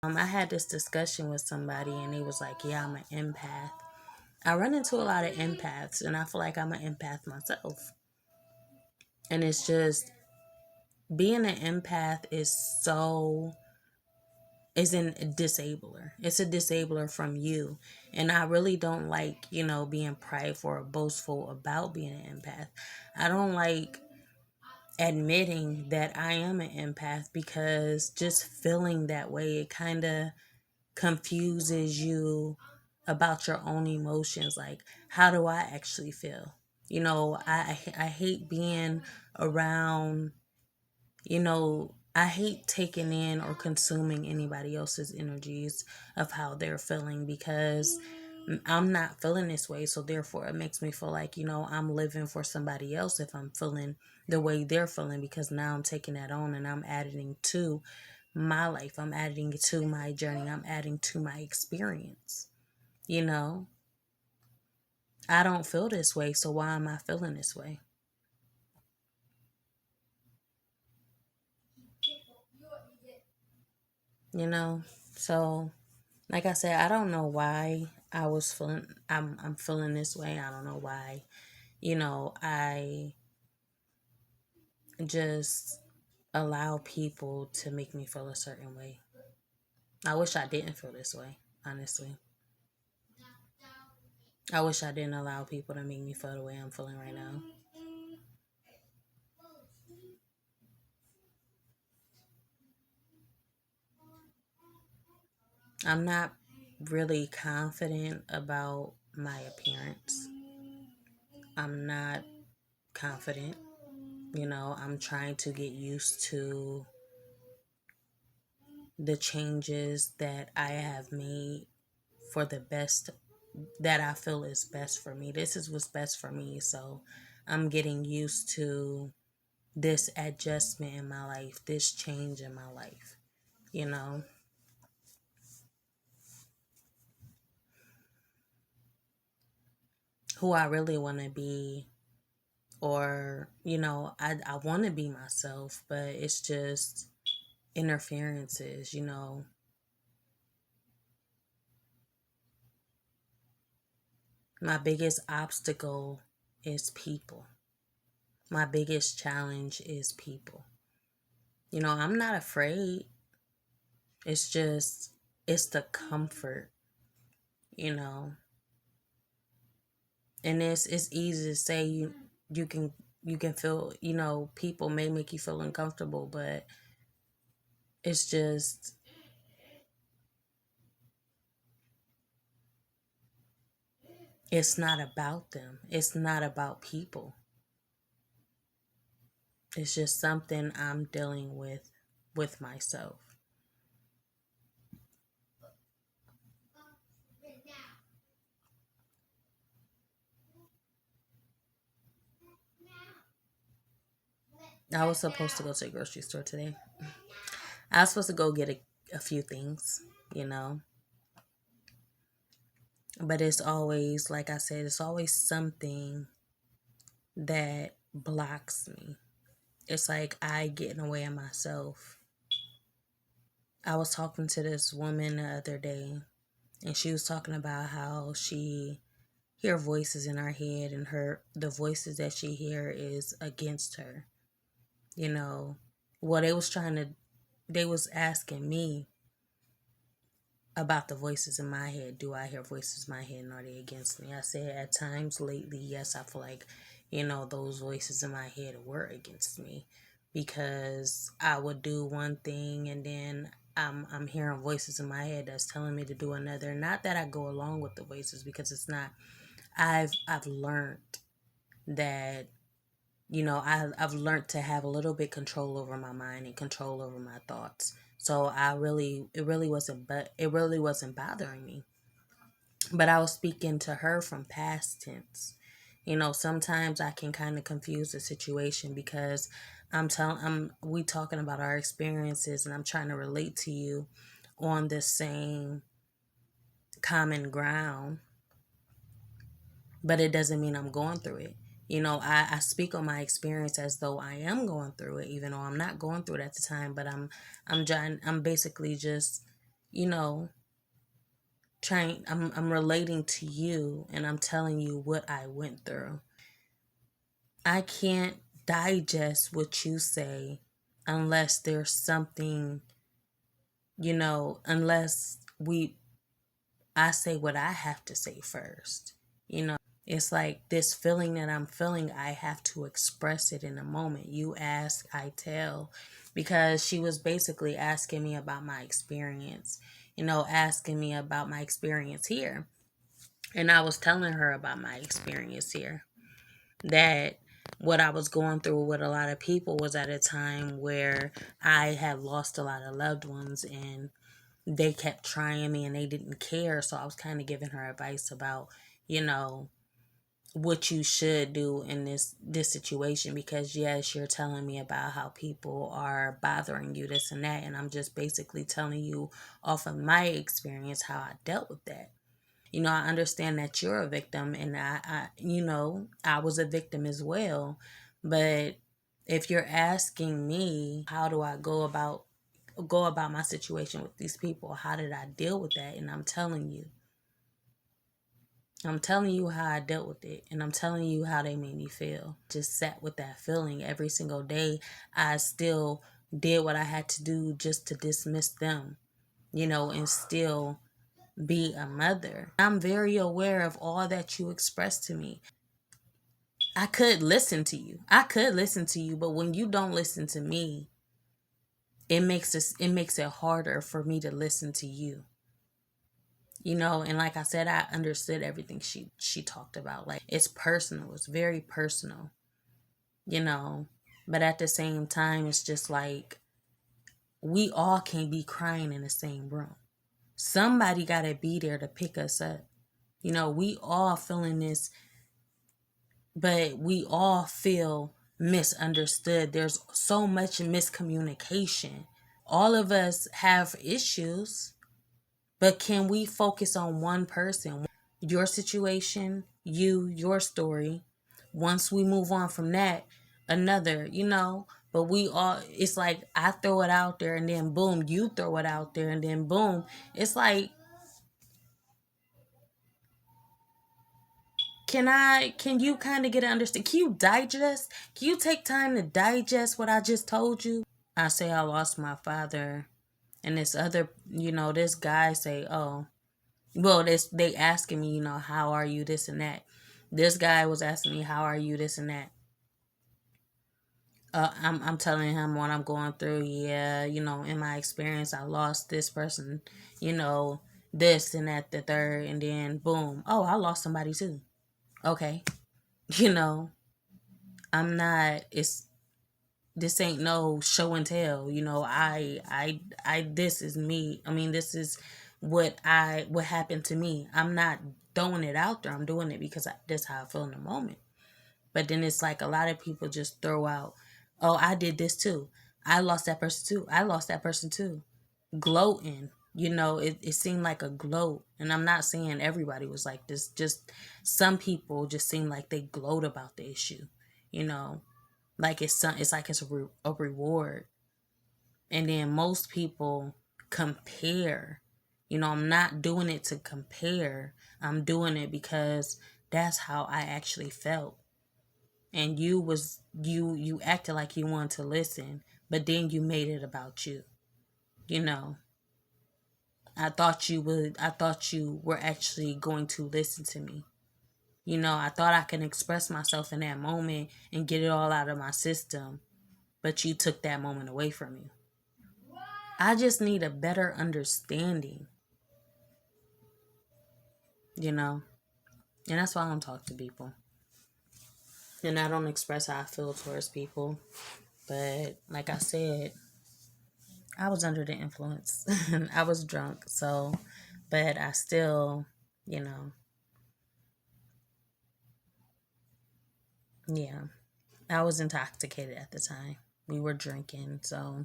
I had this discussion with somebody and he was like, yeah, I'm an empath. I run into a lot of empaths and I feel like I'm an empath myself. And it's just being an empath is a disabler. It's a disabler from you. And I really don't like, being prideful or boastful about being an empath. I don't like admitting that I am an empath because just feeling that way, it kind of confuses you about your own emotions. Like, how do I actually feel? I hate being around, I hate taking in or consuming anybody else's energies of how they're feeling because I'm not feeling this way. So therefore it makes me feel like, I'm living for somebody else if I'm feeling the way they're feeling, because now I'm taking that on and I'm adding to my life. I'm adding to my journey. I'm adding to my experience. You know, I don't feel this way. So why am I feeling this way? You know, so like I said, I don't know why I'm feeling this way. I don't know why. I just allow people to make me feel a certain way. I wish I didn't feel this way, honestly. I wish I didn't allow people to make me feel the way I'm feeling right now. I'm not really confident about my appearance. I'm not confident. I'm trying to get used to the changes that I have made for the best, that I feel is best for me. This is what's best for me. So I'm getting used to this adjustment in my life, this change in my life, you know. Who I really want to be, or, I want to be myself, but it's just interferences, My biggest obstacle is people. My biggest challenge is people. I'm not afraid. It's just, it's the comfort, you know. And it's easy to say you can you can feel, people may make you feel uncomfortable, but it's just, it's not about them. It's not about people. It's just something I'm dealing with myself. I was supposed to go to the grocery store today. I was supposed to go get a few things, you know. But it's always, like I said, it's always something that blocks me. It's like I get in the way of myself. I was talking to this woman the other day, and she was talking about how she hear voices in her head, and the voices that she hear is against her. You know, well, they was asking me about the voices in my head. Do I hear voices in my head and are they against me? I said at times lately, yes, I feel like, those voices in my head were against me because I would do one thing and then I'm hearing voices in my head that's telling me to do another. Not that I go along with the voices, because it's not. I've learned that, I've learned to have a little bit control over my mind and control over my thoughts. So it really wasn't bothering me. But I was speaking to her from past tense. Sometimes I can kind of confuse the situation because we talking about our experiences and I'm trying to relate to you on the same common ground, but it doesn't mean I'm going through it. I speak on my experience as though I am going through it, even though I'm not going through it at the time, but I'm basically just you know, I'm relating to you and I'm telling you what I went through. I can't digest what you say unless there's something, unless I say what I have to say first. It's like this feeling that I'm feeling, I have to express it in a moment. You ask, I tell. Because she was basically asking me about my experience, asking me about my experience here. And I was telling her about my experience here. That what I was going through with a lot of people was at a time where I had lost a lot of loved ones and they kept trying me and they didn't care. So I was kind of giving her advice about, you know, what you should do in this situation, because yes, you're telling me about how people are bothering you, this and that, and I'm just basically telling you off of my experience how I dealt with that. I understand that you're a victim, and I was a victim as well. But if you're asking me, how do I go about my situation with these people? How did I deal with that? And I'm telling you how I dealt with it, and I'm telling you how they made me feel. Just sat with that feeling every single day. I still did what I had to do just to dismiss them, and still be a mother. I'm very aware of all that you expressed to me. I could listen to you. But when you don't listen to me, it makes it harder for me to listen to you. And like I said, I understood everything she talked about. Like, it's personal. It's very personal. You know, but at the same time, it's just like we all can't be crying in the same room. Somebody got to be there to pick us up. We all feeling this, but we all feel misunderstood. There's so much miscommunication. All of us have issues, but can we focus on one person? Your situation, your story. Once we move on from that, another, but we all, it's like I throw it out there and then boom, you throw it out there and then boom. It's like, can you kind of get an understand? Can you take time to digest what I just told you? I say I lost my father, and this guy say, oh, well, they asking me, how are you, this and that. This guy was asking me, how are you, this and that. I'm telling him what I'm going through. Yeah, in my experience, I lost this person, this and that, the third, and then boom, oh, I lost somebody too. Okay, you know, I'm not. This ain't no show and tell. This is me. I mean, this is what happened to me. I'm not throwing it out there. I'm doing it because that's how I feel in the moment. But then it's like a lot of people just throw out, oh, I did this too. I lost that person too. I lost that person too. Gloating. It seemed like a gloat. And I'm not saying everybody was like this. Just some people just seem like they gloat about the issue. Like it's a reward. And then most people compare. I'm not doing it to compare. I'm doing it because that's how I actually felt. And you acted like you wanted to listen, but then you made it about you. You know, I thought you were actually going to listen to me. I thought I could express myself in that moment and get it all out of my system, but you took that moment away from me. I just need a better understanding, you know? And that's why I don't talk to people. And I don't express how I feel towards people. But like I said, I was under the influence. I was drunk. So, but I still, you know, yeah, I was intoxicated at the time. We were drinking. So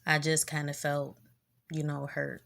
I just kind of felt, hurt.